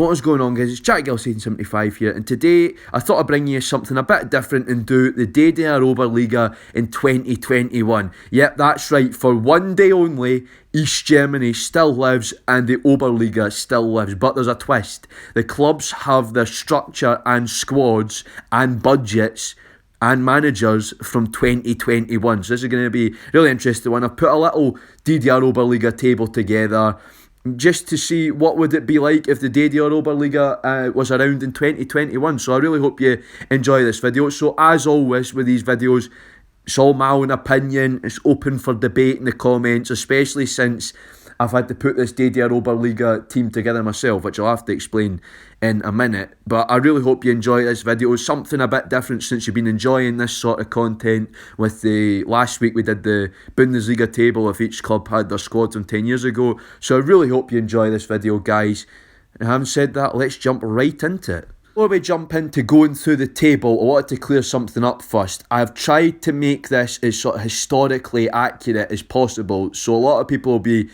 What is going on, guys? It's Jack Gill75 here, and today I thought I'd bring you something a bit different and do the DDR Oberliga in 2021. Yep, that's right, for one day only, East Germany still lives and the Oberliga still lives, but there's a twist. The clubs have their structure and squads and budgets and managers from 2021, so this is going to be really interesting one. I've put a little DDR Oberliga table together just to see what would it be like if the DDR Oberliga was around in 2021. So I really hope you enjoy this video. So as always with these videos, it's all my own opinion. It's open for debate in the comments, especially since I've had to put this DDR Oberliga team together myself, which I'll have to explain in a minute. But I really hope you enjoy this video. It's something a bit different since you've been enjoying this sort of content. With the last week we did the Bundesliga table if each club had their squads from 10 years ago. So I really hope you enjoy this video, guys. And having said that, let's jump right into it. Before we jump into going through the table, I wanted to clear something up first. I've tried to make this as sort of historically accurate as possible, so a lot of people will be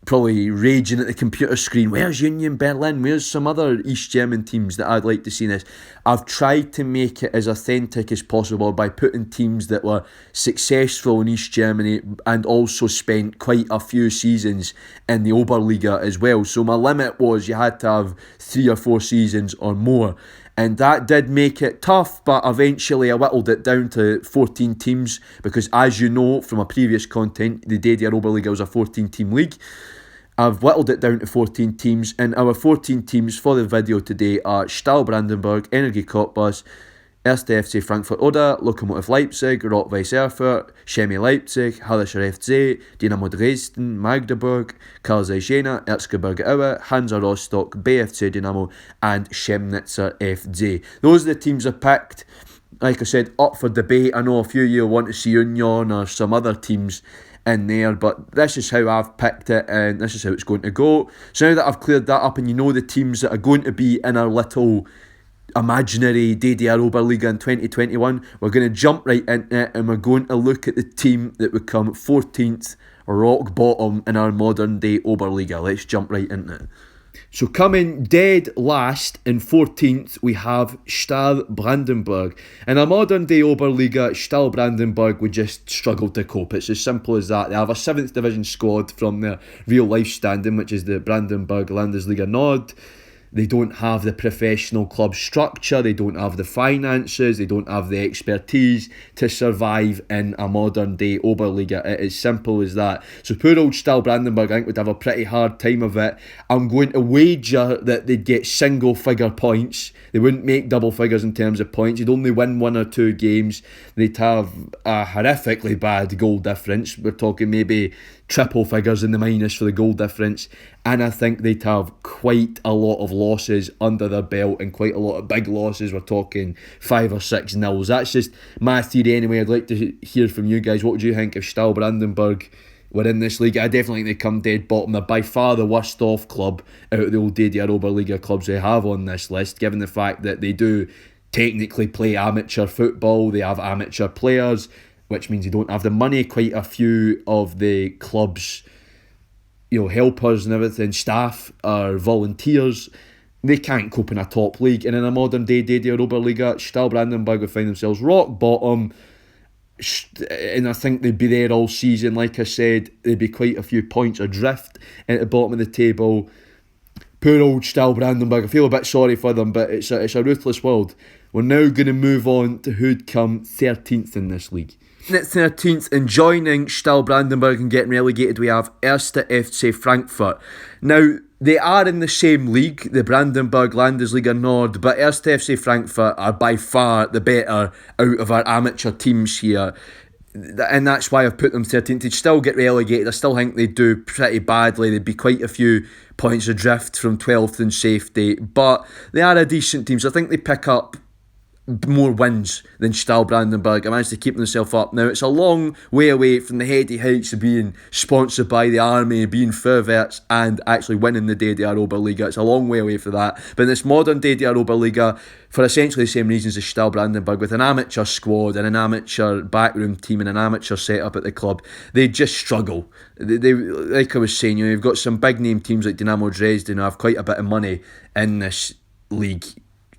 probably raging at the computer screen. Where's Union Berlin? Where's some other East German teams that I'd like to see in this? I've tried to make it as authentic as possible by putting teams that were successful in East Germany and also spent quite a few seasons in the Oberliga as well. So my limit was you had to have 3 or 4 seasons or more. And that did make it tough, but eventually I whittled it down to 14 teams because, as you know from my previous content, the DDR Oberliga was a 14-team league. I've whittled it down to 14 teams, and our 14 teams for the video today are Stahl Brandenburg, Energie Cottbus, 1. FC Frankfurt Oder, Lokomotiv Leipzig, Rot-Weiß Erfurt, Chemie Leipzig, Hallischer FC, Dynamo Dresden, Magdeburg, Karl Zeiss Jena, Erzgebirge Aue, Hansa Rostock, BFC Dynamo, and Chemnitzer FZ. Those are the teams I picked. Like I said, up for debate. I know a few of you want to see Union or some other teams in there, but this is how I've picked it and this is how it's going to go. So now that I've cleared that up and you know the teams that are going to be in our little imaginary DDR Oberliga in 2021, we're going to jump right into it and we're going to look at the team that would come 14th, rock bottom in our modern day Oberliga. Let's jump right into it. So coming dead last in 14th, we have Stahl Brandenburg. In a modern day Oberliga, Stahl Brandenburg would just struggle to cope. It's as simple as that. They have a 7th division squad from their real life standing, which is the Brandenburg Landesliga Nord. They don't have the professional club structure, they don't have the finances, they don't have the expertise to survive in a modern day Oberliga. It is simple as that. So poor old Stahl Brandenburg, I think, would have a pretty hard time of it. I'm going to wager that they'd get single figure points. They wouldn't make double figures in terms of points. They'd only win 1 or 2 games. They'd have a horrifically bad goal difference. We're talking maybe triple figures in the minus for the goal difference, and I think they'd have quite a lot of losses under their belt and quite a lot of big losses. We're talking 5 or 6 nils. That's just my theory anyway. I'd like to hear from you guys. What would you think if Stahl Brandenburg were in this league? I definitely think they come dead bottom. They're by far the worst off club out of the old DDR Oberliga clubs they have on this list, given the fact that they do technically play amateur football. They have amateur players, which means they don't have the money. Quite a few of the clubs, helpers and everything, staff are volunteers. They can't cope in a top league. And in a modern day DDR Oberliga, Stahl Brandenburg would find themselves rock bottom. And I think they'd be there all season. Like I said, they'd be quite a few points adrift at the bottom of the table. Poor old Stahl Brandenburg. I feel a bit sorry for them, but it's a ruthless world. We're now going to move on to who'd come 13th in this league. At 13th and joining Stahl Brandenburg and getting relegated, we have 1. FC Frankfurt. Now, they are in the same league, the Brandenburg Landesliga Nord, but 1. FC Frankfurt are by far the better out of our amateur teams here. And that's why I've put them 13th. They'd still get relegated. I still think they'd do pretty badly. They'd be quite a few points adrift from 12th in safety, but they are a decent team. So I think they pick up more wins than Stahl Brandenburg. I managed to keep themselves up. Now, it's a long way away from the heady heights of being sponsored by the army, being Vorwärts, and actually winning the DDR Oberliga. It's a long way away from that. But in this modern DDR Oberliga, for essentially the same reasons as Stahl Brandenburg, with an amateur squad and an amateur backroom team and an amateur setup at the club, they just struggle. They like I was saying, you've got some big name teams like Dynamo Dresden who have quite a bit of money in this league.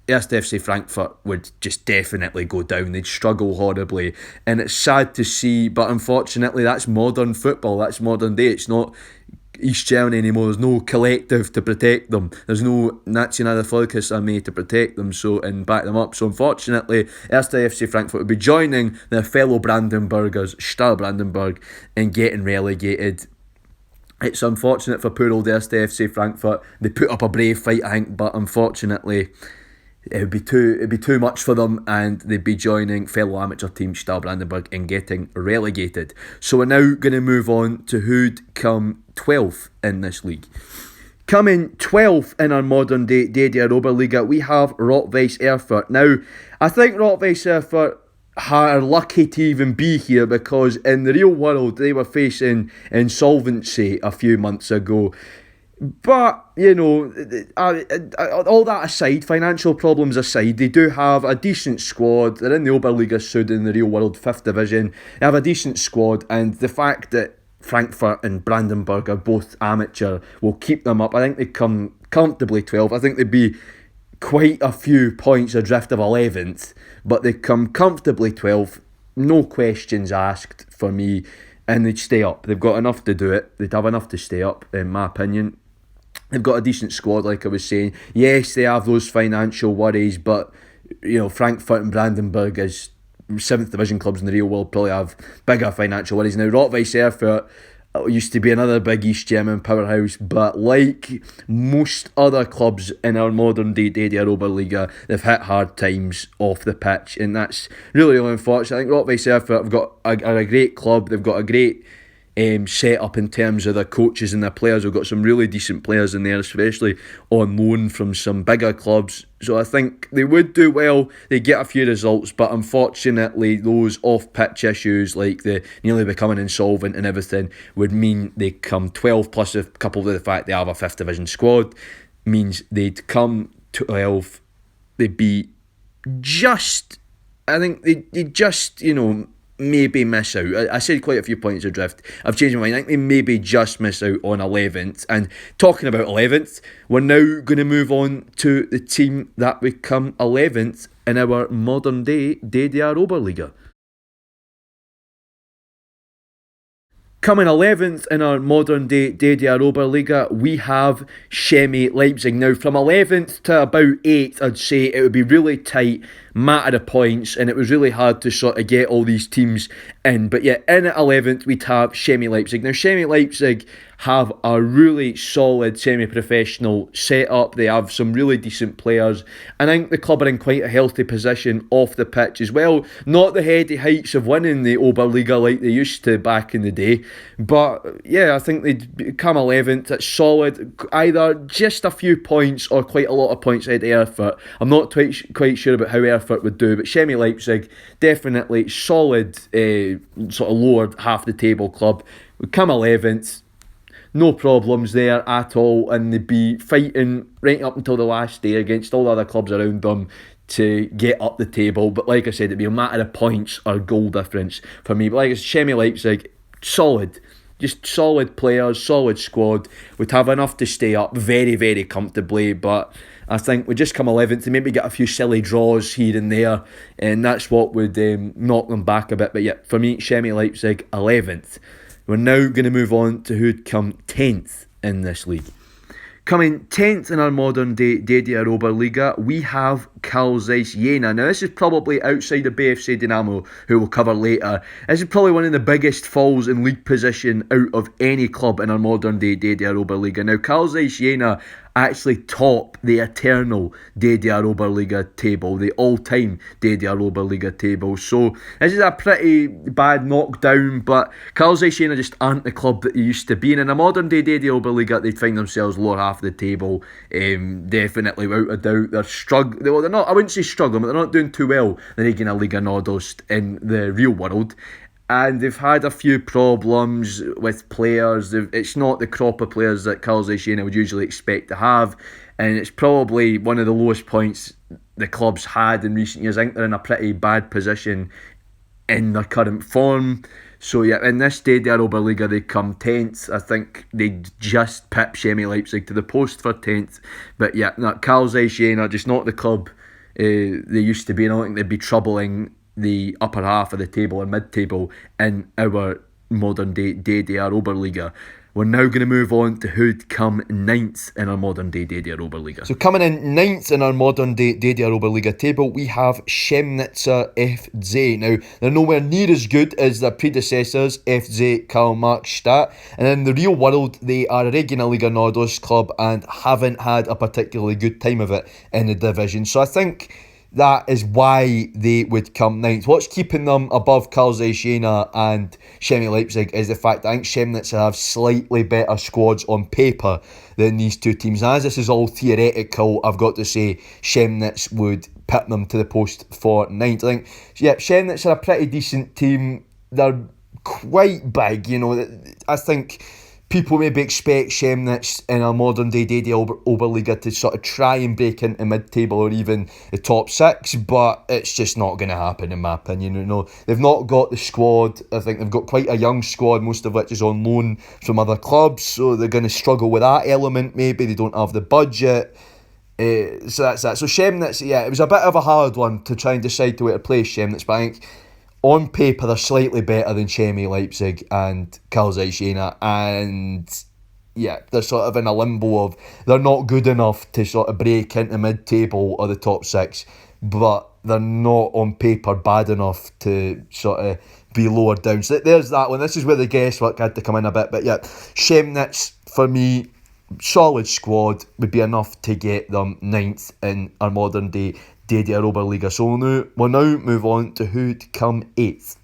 1. FC Frankfurt would just definitely go down. They'd struggle horribly, and it's sad to see, but unfortunately that's modern football, that's modern day. It's not East Germany anymore. There's no collective to protect them. There's no Nationalvolkes Armee to protect them and back them up. So unfortunately 1. FC Frankfurt would be joining their fellow Brandenburgers, Stahl Brandenburg, and getting relegated. It's unfortunate for poor old 1. FC Frankfurt. They put up a brave fight, I think, but unfortunately it'd be too much for them, and they'd be joining fellow amateur team Stahl Brandenburg and getting relegated. So we're now going to move on to who'd come 12th in this league. Coming 12th in our modern day DDR Oberliga, we have Rot-Weiss Erfurt. Now, I think Rot-Weiss Erfurt are lucky to even be here, because in the real world they were facing insolvency a few months ago. But, all that aside, financial problems aside, they do have a decent squad. They're in the Oberliga Süd in the real world 5th division. They have a decent squad, and the fact that Frankfurt and Brandenburg are both amateur will keep them up. I think they come comfortably 12th. I think they'd be quite a few points adrift of 11th, but they come comfortably 12th. No questions asked for me, and they'd stay up. They've got enough to do it. They'd have enough to stay up, in my opinion. They've got a decent squad, like I was saying. Yes, they have those financial worries, but Frankfurt and Brandenburg as 7th division clubs in the real world probably have bigger financial worries. Now, Rot-Weiss Erfurt used to be another big East German powerhouse, but like most other clubs in our modern day DDR Oberliga, they've hit hard times off the pitch, and that's really unfortunate. I think Rot-Weiss Erfurt have got a great club. They've got a great set up in terms of their coaches and their players. We've got some really decent players in there, especially on loan from some bigger clubs. So I think they would do well. They get a few results, but unfortunately those off-pitch issues like the nearly becoming insolvent and everything would mean they come 12, plus a couple of the fact they have a 5th division squad, means they'd come 12. They'd be just, I think they'd just, maybe miss out. I said quite a few points adrift. I've changed my mind. I think they maybe just miss out on 11th. And talking about 11th, we're now going to move on to the team that would come 11th in our modern day DDR Oberliga. Coming 11th in our modern day DDR Oberliga, we have Chemie Leipzig. Now, from 11th to about 8th, I'd say it would be really tight, matter of points, and it was really hard to sort of get all these teams in. But yeah, in at 11th, we'd have Chemie Leipzig. Now, Chemie Leipzig have a really solid semi-professional setup. They have some really decent players, and I think the club are in quite a healthy position off the pitch as well. Not the heady heights of winning the Oberliga like they used to back in the day, but yeah, I think they'd come 11th. It's solid, either just a few points or quite a lot of points ahead of Erfurt. I'm not quite sure about how Erfurt would do, but Chemie Leipzig, definitely solid, sort of lower half the table club. Would come 11th. No problems there at all, and they'd be fighting right up until the last day against all the other clubs around them to get up the table. But like I said, it'd be a matter of points or goal difference for me. But like I said, Chemie Leipzig, solid. Just solid players, solid squad. Would have enough to stay up very, very comfortably, but I think we just come 11th and maybe get a few silly draws here and there, and that's what would knock them back a bit. But yeah, for me, Chemie Leipzig, 11th. We're now going to move on to who'd come 10th in this league. Coming 10th in our modern day DDR Oberliga, we have Carl Zeiss Jena. Now, this is probably outside of BFC Dynamo, who we'll cover later. This is probably one of the biggest falls in league position out of any club in our modern day DDR Oberliga. Now, Carl Zeiss Jena actually top the eternal DDR Oberliga table, the all-time DDR Oberliga table. So this is a pretty bad knockdown, but Karlsruhe just aren't the club that they used to be. And in a modern day DDR Oberliga, they'd find themselves lower half of the table, definitely, without a doubt. They're struggling. Well, they're not, I wouldn't say struggling, but they're not doing too well, the Regional Liga Nordost, in the real world. And they've had a few problems with players. It's not the crop of players that Karlsruhe would usually expect to have. And it's probably one of the lowest points the club's had in recent years. I think they're in a pretty bad position in their current form. So yeah, in this DDR Oberliga they come 10th. I think they just pipped Chemie Leipzig to the post for 10th. But yeah, no, Karlsruhe are just not the club they used to be. I don't think they'd be troubling the upper half of the table or mid-table in our modern day DDR Oberliga. We're now going to move on to who'd come 9th in our modern day DDR Oberliga. So coming in 9th in our modern day DDR Oberliga table, we have Chemnitzer FZ. Now, they're nowhere near as good as their predecessors, FZ Karl-Marx-Stadt. And in the real world, they are a Regionalliga Nordost club and haven't had a particularly good time of it in the division. So I think that is why they would come 9th. What's keeping them above Karlsruhe and Chemie Leipzig is the fact that I think Chemnitz have slightly better squads on paper than these two teams. As this is all theoretical, I've got to say Chemnitz would pit them to the post for 9th. I think, yeah, Chemnitz are a pretty decent team. They're quite big, you know. I think people maybe expect Chemnitz in a modern day DDR Oberliga to sort of try and break into mid-table or even the top 6, but it's just not going to happen in my opinion. You know, they've not got the squad. I think they've got quite a young squad, most of which is on loan from other clubs, so they're going to struggle with that element. Maybe they don't have the budget. So that's that. So Chemnitz, yeah, it was a bit of a hard one to try and decide to where to place Chemnitz, but I think on paper, they're slightly better than Chemie Leipzig and Karlsruhe, and yeah, they're sort of in a limbo of they're not good enough to sort of break into mid-table or the top 6, but they're not on paper bad enough to sort of be lower down. So there's that one. This is where the guesswork had to come in a bit, but yeah, Chemnitz, for me, solid squad, would be enough to get them 9th in our modern day DDR Oberliga. So we'll now move on to who'd come 8th.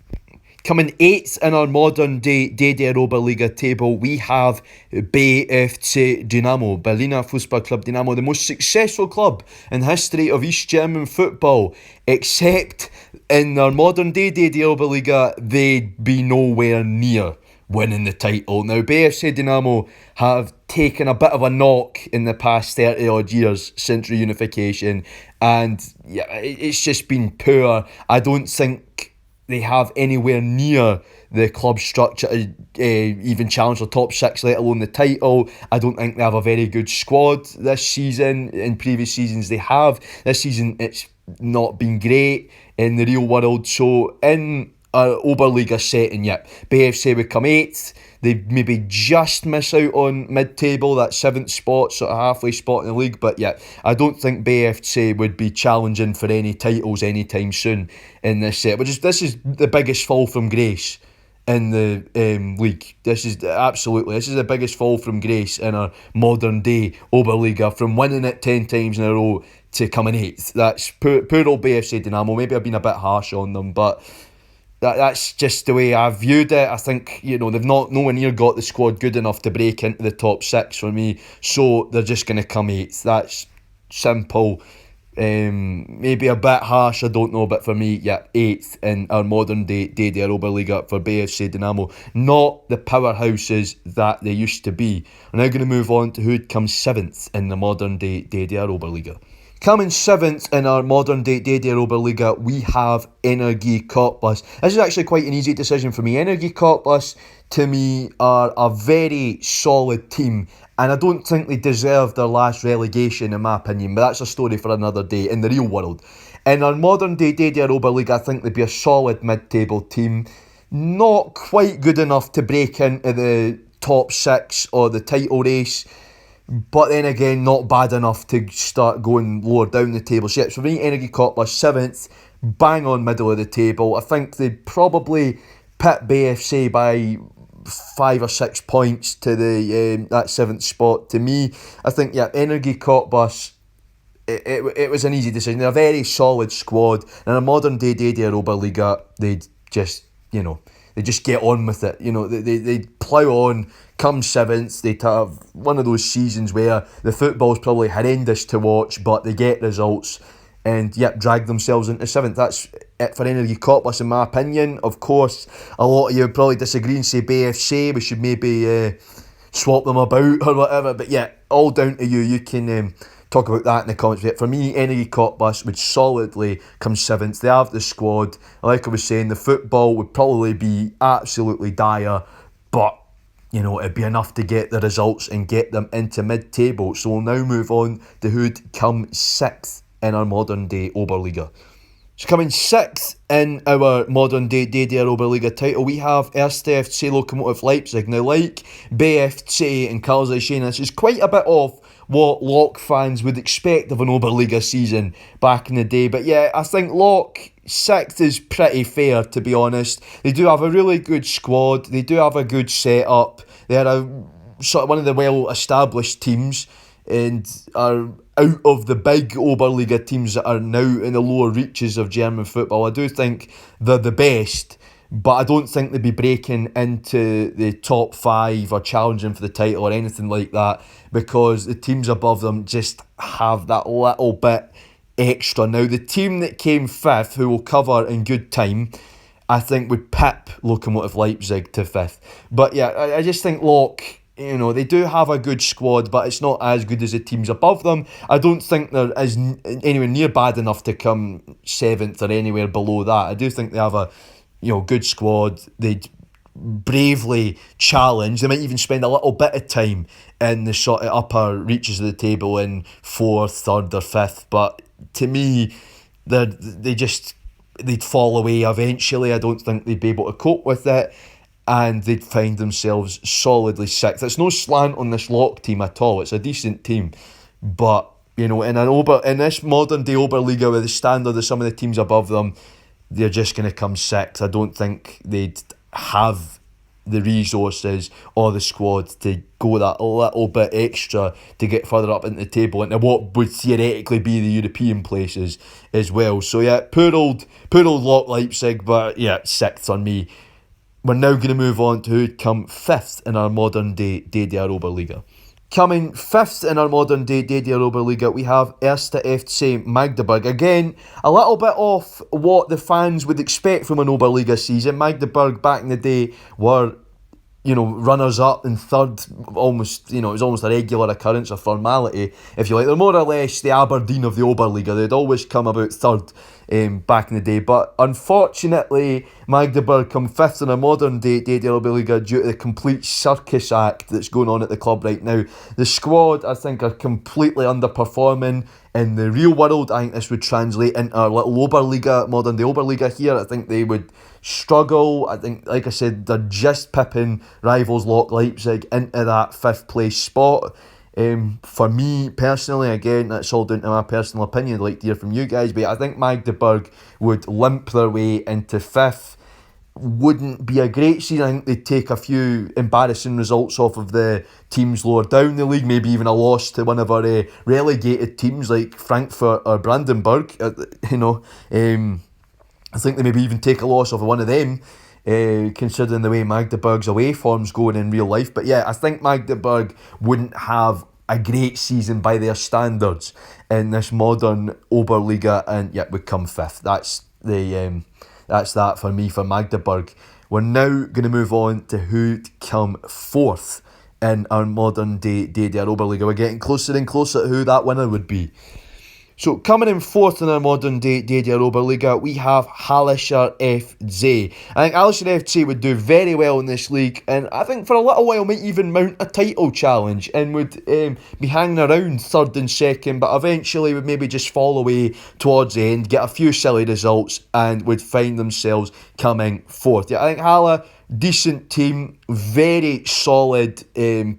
Coming 8th in our modern day DDR Oberliga table, we have BFC Dynamo, Berliner Fußballclub Dynamo, the most successful club in the history of East German football, except in our modern day DDR Oberliga, they'd be nowhere near winning the title. Now, BFC Dynamo have taken a bit of a knock in the past 30 odd years since reunification, and yeah, it's just been poor. I don't think they have anywhere near the club structure to even challenge the top 6, let alone the title. I don't think they have a very good squad this season. In previous seasons they have. This season it's not been great in the real world. So in Oberliga setting, yep, BFC would come 8th. They maybe just miss out on mid-table, that 7th spot, sort of halfway spot in the league. But yeah, I don't think BFC would be challenging for any titles anytime soon in this set. This is the biggest fall from grace in the league. This is the biggest fall from grace in our modern day Oberliga, from winning it 10 times in a row to coming 8th. That's poor old BFC Dynamo. Maybe I've been a bit harsh on them, but that's just the way I've viewed it. I think, you know, they've nowhere near got the squad good enough to break into the top 6 for me, so they're just going to come 8th. That's simple. Maybe a bit harsh, I don't know, but for me, yeah, 8th in our modern day DDR Oberliga for BFC Dynamo. Not the powerhouses that they used to be. We're now going to move on to who'd come 7th in the modern day DDR Oberliga. Coming 7th in our modern day DDR Oberliga, we have Energie Cottbus. This is actually quite an easy decision for me. Energie Cottbus, to me, are a very solid team, and I don't think they deserve their last relegation, in my opinion, but that's a story for another day in the real world. In our modern day DDR Oberliga, I think they'd be a solid mid-table team. Not quite good enough to break into the top 6 or the title race, but then again, not bad enough to start going lower down the table. So yeah, for me, Energie Cottbus 7th, bang on middle of the table. I think they'd probably pit BFC by 5 or 6 points to the that 7th spot. To me, I think, Energy Cottbus, it was an easy decision. They're a very solid squad. In a modern day DDR Oberliga, they'd just, they just get on with it. They'd plough on, come 7th. They'd have one of those seasons where the football's probably horrendous to watch, but they get results and, drag themselves into 7th. That's it for Energy Cottbus, in my opinion. Of course, a lot of you would probably disagree and say BFC, we should maybe swap them about or whatever. But all down to you. You can talk about that in the comments. But for me, Energy Cottbus would solidly come 7th. They have the squad. Like I was saying, the football would probably be absolutely dire, but it'd be enough to get the results and get them into mid-table. So we'll now move on to who'd come 6th in our modern day Oberliga. So coming 6th in our modern day DDR Oberliga title, we have 1. FC Lokomotiv Leipzig. Now, like BFC and Karlsruhe, this is quite a bit off what Lok fans would expect of an Oberliga season back in the day. But I think Lok 6th is pretty fair, to be honest. They do have a really good squad. They do have a good setup. They are sort of one of the well-established teams and are out of the big Oberliga teams that are now in the lower reaches of German football. I do think they're the best, but I don't think they'd be breaking into the top 5 or challenging for the title or anything like that, because the teams above them just have that little bit extra. Now, the team that came 5th, who we'll cover in good time, I think would pip Lokomotiv Leipzig to 5th. But I just think Lok, they do have a good squad, but it's not as good as the teams above them. I don't think they're anywhere near bad enough to come 7th or anywhere below that. I do think they have a good squad. They'd bravely challenge. They might even spend a little bit of time in the sort of upper reaches of the table in 4th, 3rd or 5th. But to me, they'd fall away eventually. I don't think they'd be able to cope with it, and they'd find themselves solidly 6th. It's no slant on this Lok team at all. It's a decent team. But, in this modern day Oberliga with the standard of some of the teams above them, they're just going to come 6th. I don't think they'd have the resources or the squad to go that little bit extra to get further up into the table into what would theoretically be the European places as well. So poor old Lok Leipzig, but 6th on me. We're now going to move on to who'd come 5th in our modern day DDR Oberliga. Coming 5th in our modern day DDR Oberliga, we have 1. FC Magdeburg. Again, a little bit off what the fans would expect from an Oberliga season. Magdeburg back in the day were, runners up in 3rd, almost, it was almost a regular occurrence, a formality, if you like. They're more or less the Aberdeen of the Oberliga. They'd always come about 3rd back in the day. But unfortunately, Magdeburg come 5th in a modern day DDR Oberliga due to the complete circus act that's going on at the club right now. The squad, I think, are completely underperforming. In the real world, I think this would translate into our little Oberliga, modern day Oberliga here. I think they would struggle. I think, like I said, they're just pipping rivals Lok Leipzig into that 5th place spot. For me personally, again, that's all down to my personal opinion. I'd like to hear from you guys, but I think Magdeburg would limp their way into 5th. Wouldn't be a great season. I think they'd take a few embarrassing results off of the teams lower down the league, maybe even a loss to one of our relegated teams like Frankfurt or Brandenburg. I think they maybe even take a loss off of one of them, considering the way Magdeburg's away form's going in real life. But I think Magdeburg wouldn't have a great season by their standards in this modern Oberliga, and would come 5th. That's that for me for Magdeburg. We're now going to move on to who'd come 4th in our modern day DDR Oberliga. We're getting closer and closer to who that winner would be. So coming in 4th in our modern day DDR Oberliga, we have Hallischer FC. I think Hallischer FC would do very well in this league, and I think for a little while might even mount a title challenge and would be hanging around 3rd and 2nd, but eventually would maybe just fall away towards the end, get a few silly results, and would find themselves coming 4th. I think Halle, decent team, very solid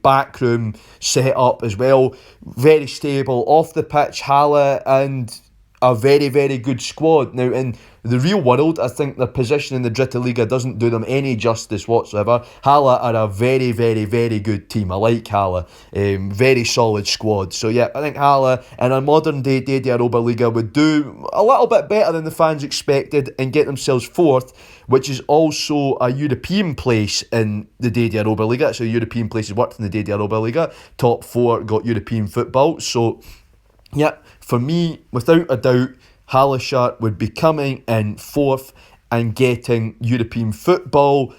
backroom set up as well, very stable off the pitch. Halle, and a very, very good squad. Now, in the real world, I think their position in the Dritte Liga doesn't do them any justice whatsoever. Halle are a very, very, very good team. I like Halle. Very solid squad. So, yeah, I think Halle in a modern day DDR Oberliga would do a little bit better than the fans expected and get themselves fourth, which is also a European place in the DDR Oberliga. So, European places worked in the DDR Oberliga. Top four got European football. So, yeah, for me, without a doubt, Hallescher would be coming in fourth and getting European football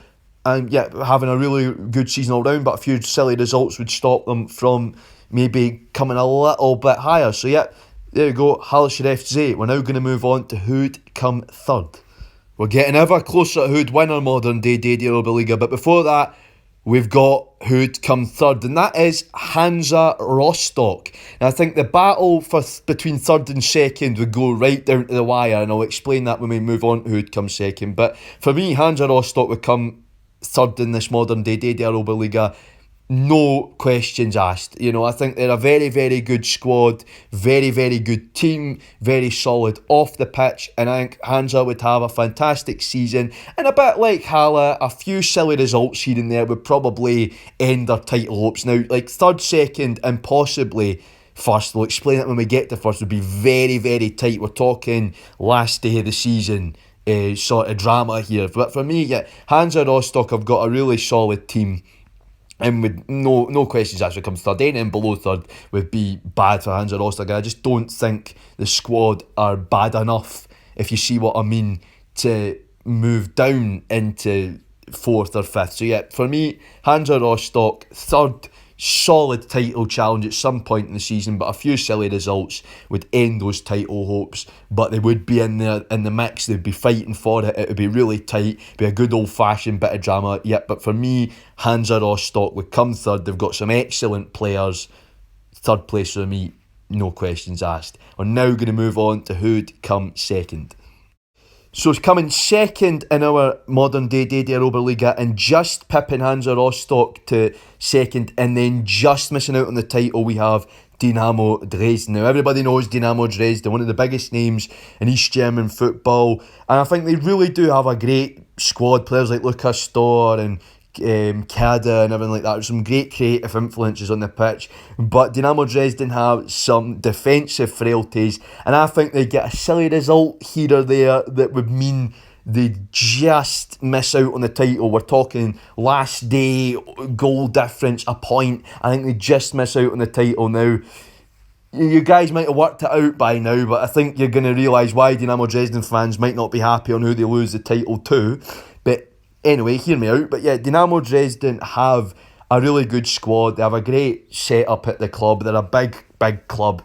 and yeah, having a really good season all round, but a few silly results would stop them from maybe coming a little bit higher. So yeah, there you go, Hallescher FC. We're now going to move on to who'd come third. We're getting ever closer to who'd win our modern day DDR Oberliga, but before that, we've got who'd come third, and that is Hansa Rostock. Now, I think the battle between third and second would go right down to the wire, and I'll explain that when we move on to who'd come second. But for me, Hansa Rostock would come third in this modern day DDR Oberliga. No questions asked. You know, I think they're a very, very good squad, very, very good team, very solid off the pitch, and I think Hansa would have a fantastic season. And a bit like Halle, a few silly results here and there would probably end their title hopes. Now, like third, second, and possibly first, we'll explain it when we get to first, would be very, very tight. We're talking last day of the season sort of drama here. But for me, yeah, Hansa Rostock have got a really solid team. And with no questions asked, it comes third. Anything below third would be bad for Hansa Rostock. I just don't think the squad are bad enough, if you see what I mean, to move down into fourth or fifth. So yeah, for me, Hansa Rostock, third, solid title challenge at some point in the season, but a few silly results would end those title hopes. But they would be in the mix. They'd be fighting for it. It would be really tight. Be a good old-fashioned bit of drama. Yeah, but for me, Hansa Rostock would come third. They've got some excellent players. Third place for me, no questions asked. We're now going to move on to who'd come second. So it's coming second in our modern day DDR Oberliga and just pipping Hansa Rostock to second, and then just missing out on the title we have Dynamo Dresden. Now everybody knows Dynamo Dresden, one of the biggest names in East German football, and I think they really do have a great squad, players like Lukas Storr and Kada and everything like that. There's some great creative influences on the pitch, but Dynamo Dresden have some defensive frailties, and I think they get a silly result here or there that would mean they just miss out on the title. We're talking last day goal difference, a point. I think they just miss out on the title. Now, you guys might have worked it out by now, but I think you're going to realise why Dynamo Dresden fans might not be happy on who they lose the title to. But anyway, hear me out. But yeah, Dynamo Dresden have a really good squad. They have a great setup at the club. They're a big club.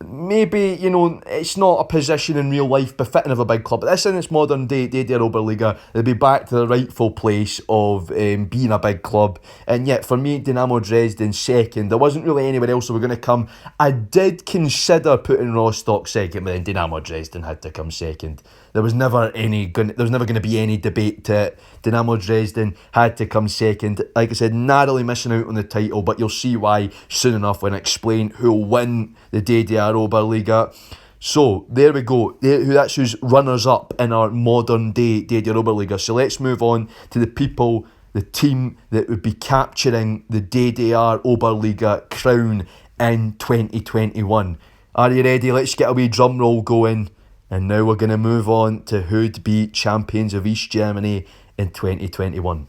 Maybe, you know, it's not a position in real life befitting of a big club, but this in its modern day DDR Oberliga, they'll be back to the rightful place of being a big club. And yet, for me, Dynamo Dresden second. There wasn't really anywhere else that were going to come. I did consider putting Rostock second, but then Dynamo Dresden had to come second. There was never going to be any debate to it. Dynamo Dresden had to come second. Like I said, narrowly missing out on the title, but you'll see why soon enough when I explain who'll win the DDR Oberliga. So, there we go. That's who's runners-up in our modern day DDR Oberliga. So let's move on to the team that would be capturing the DDR Oberliga crown in 2021. Are you ready? Let's get a wee drum roll going. And now we're going to move on to who'd be champions of East Germany in 2021.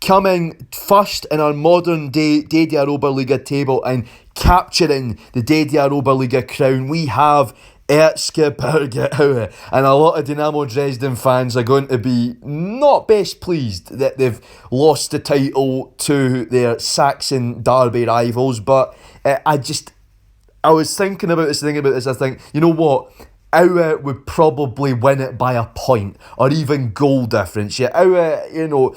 Coming first in our modern day DDR Oberliga table and capturing the DDR Oberliga crown, we have Erzgebirge Aue. And a lot of Dynamo Dresden fans are going to be not best pleased that they've lost the title to their Saxon derby rivals. But I was thinking about this, I think, you know what? Aue would probably win it by a point or even goal difference. Yeah, Aue, you know,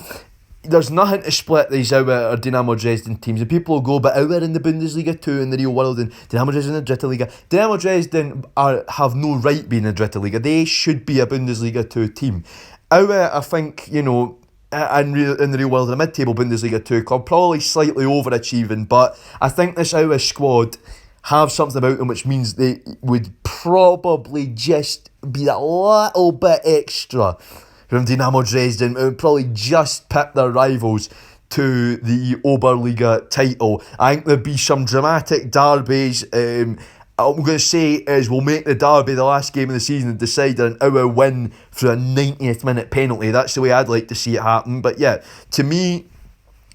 there's nothing to split these Aue or Dynamo Dresden teams. And people will go, but Aue are in the Bundesliga too in the real world, and Dynamo Dresden in the Dritte Liga. Dynamo Dresden have no right being in the Dritte Liga. They should be a Bundesliga 2 team. Aue, I think, you know, in the real world, in a mid-table Bundesliga 2 club, probably slightly overachieving, but I think this Aue squad have something about them which means they would probably just be a little bit extra from Dynamo Dresden. It would probably just pip their rivals to the Oberliga title. I think there'd be some dramatic derbies. What I'm going to say is we'll make the derby the last game of the season and decide an hour win for a 90th minute penalty. That's the way I'd like to see it happen. But yeah, to me,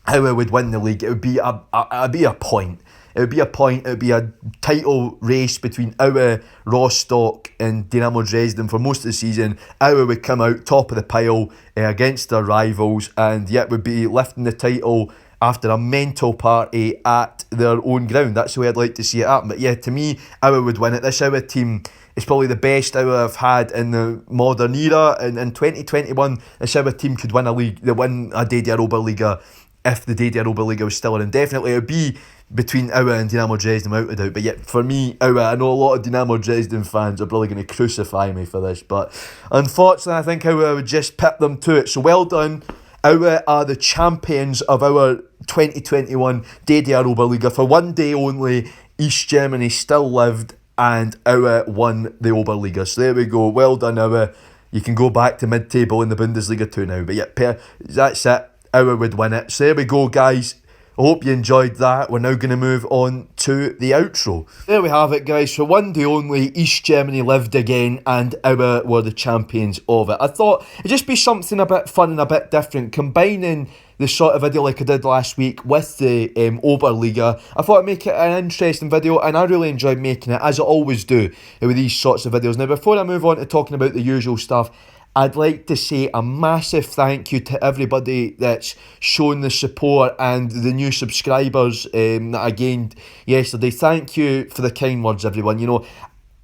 how I would win the league, it would be a point. It would be a point. It would be a title race between our Rostock and Dynamo Dresden for most of the season. Our would come out top of the pile against their rivals, and yet would be lifting the title after a mental party at their own ground. That's the way I'd like to see it happen. But yeah, to me, our would win it. This our team is probably the best I've had in the modern era. And in 2021, this our team could win a league, they win a DDR Oberliga if the DDR Oberliga was still in. Definitely, it would be between Aue and Dynamo Dresden, without a doubt. But yet, for me, Aue, I know a lot of Dynamo Dresden fans are probably going to crucify me for this, but unfortunately, I think Aue would just pip them to it. So well done. Aue are the champions of our 2021 DDR Oberliga. For one day only, East Germany still lived, and Aue won the Oberliga. So there we go. Well done, Aue. You can go back to mid-table in the Bundesliga too now. But yeah, that's it. Aue would win it. So there we go, guys. I hope you enjoyed that. We're now going to move on to the outro. There we have it, guys. For one day only, East Germany lived again, and Aue were the champions of it. I thought it'd just be something a bit fun and a bit different, combining the sort of video like I did last week with the Oberliga. I thought I'd make it an interesting video, and I really enjoyed making it, as I always do with these sorts of videos. Now, before I move on to talking about the usual stuff, I'd like to say a massive thank you to everybody that's shown the support and the new subscribers that I gained yesterday. Thank you for the kind words, everyone. You know,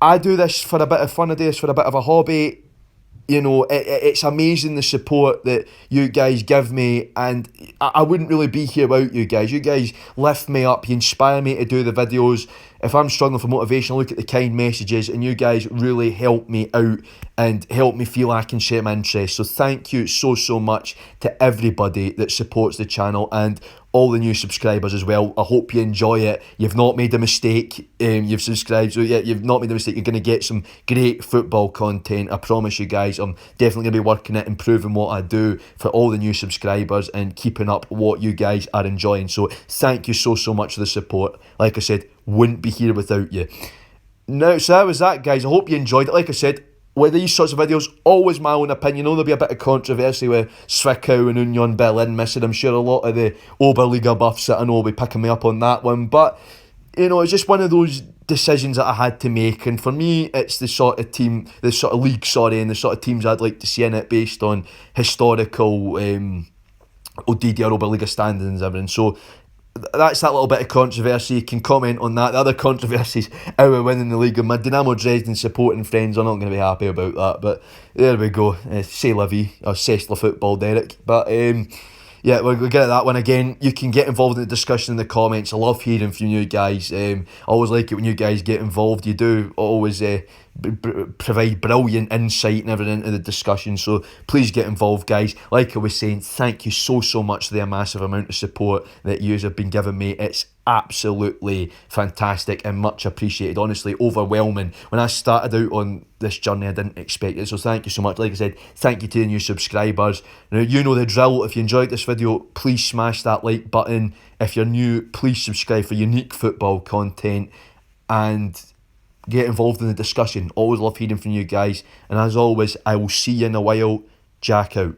I do this for a bit of fun, I do this for a bit of a hobby. You know, it's amazing the support that you guys give me, and I wouldn't really be here without you guys. You guys lift me up, you inspire me to do the videos. If I'm struggling for motivation, I look at the kind messages, and you guys really help me out and help me feel I can share my interest. So thank you so much to everybody that supports the channel, and all the new subscribers as well. I hope you enjoy it. You've not made a mistake. You've subscribed, so yeah, you've not made a mistake. You're going to get some great football content. I promise you guys. I'm definitely going to be working at improving what I do for all the new subscribers and keeping up what you guys are enjoying. So thank you so much for the support. Like I said, wouldn't be here without you. Now, so that was that, guys. I hope you enjoyed it. Like I said, with these sorts of videos, always my own opinion. I know there'll be a bit of controversy with Zwickau and Union Berlin missing. I'm sure a lot of the Oberliga buffs that I know will be picking me up on that one. But, you know, it's just one of those decisions that I had to make. And for me, it's the sort of team, the sort of league, and the sort of teams I'd like to see in it based on historical DDR Oberliga standings and everything. So that's that little bit of controversy. You can comment on that. The other controversies, Aue winning the league, and my Dynamo Dresden supporting friends are not going to be happy about that. But there we go. C'est la vie, or c'est le football, Derek. But yeah, we'll get at that one again. You can get involved in the discussion in the comments. I love hearing from you guys. I always like it when you guys get involved. You do always provide brilliant insight and everything into the discussion. So please get involved, guys. Like I was saying, thank you so much for the massive amount of support that you have been giving me. It's absolutely fantastic and much appreciated. Honestly, overwhelming. When I started out on this journey, I didn't expect it. So thank you so much. Like I said, thank you to the new subscribers. Now, you know the drill. If you enjoyed this video, please smash that like button. If you're new, please subscribe for unique football content and get involved in the discussion. Always love hearing from you guys. And as always, I will see you in a while. Jack out.